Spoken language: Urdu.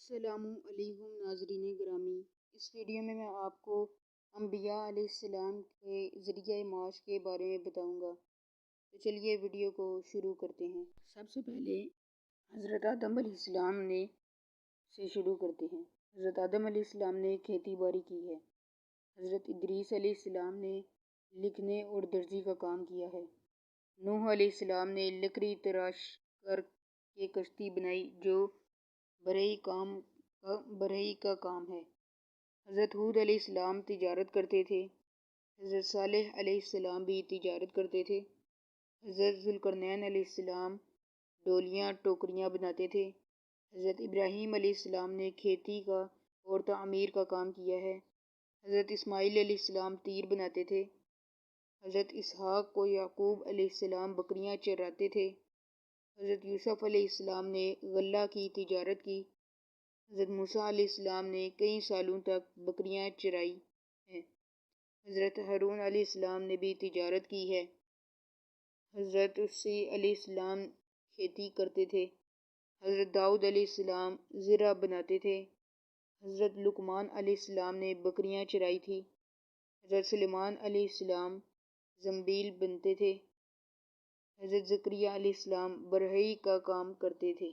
السلام علیکم ناظرین گرامی، اس ویڈیو میں آپ کو انبیاء علیہ السلام کے ذریعہ معاش کے بارے میں بتاؤں گا۔ تو چلیے ویڈیو کو شروع کرتے ہیں۔ سب سے پہلے حضرت آدم علیہ السلام سے شروع کرتے ہیں۔ حضرت آدم علیہ السلام نے کھیتی باڑی کی ہے۔ حضرت ادریس علیہ السلام نے لکھنے اور درزی کا کام کیا ہے۔ نوح علیہ السلام نے لکڑی تراش کر کے کشتی بنائی جو برہی کا کام ہے۔ حضرت ہود علیہ السلام تجارت کرتے تھے۔ حضرت صالح علیہ السلام بھی تجارت کرتے تھے۔ حضرت ذوالقرنین علیہ السلام ڈولیاں ٹوکریاں بناتے تھے۔ حضرت ابراہیم علیہ السلام نے کھیتی کا اور تعمیر کا کام کیا ہے۔ حضرت اسماعیل علیہ السلام تیر بناتے تھے۔ حضرت اسحاق و یعقوب علیہ السلام بکریاں چراتے تھے۔ حضرت یوسف علیہ السلام نے غلہ کی تجارت کی۔ حضرت موسیٰ علیہ السلام نے کئی سالوں تک بکریاں چرائی ہیں۔ حضرت ہارون علیہ السلام نے بھی تجارت کی ہے۔ حضرت عیسیٰ علیہ السلام کھیتی کرتے تھے۔ حضرت داؤد علیہ السلام زرع بناتے تھے۔ حضرت لقمان علیہ السلام نے بکریاں چرائی تھی۔ حضرت سلیمان علیہ السلام زنبیل بنتے تھے۔ حضرت زکریا علیہ السلام برہی کا کام کرتے تھے۔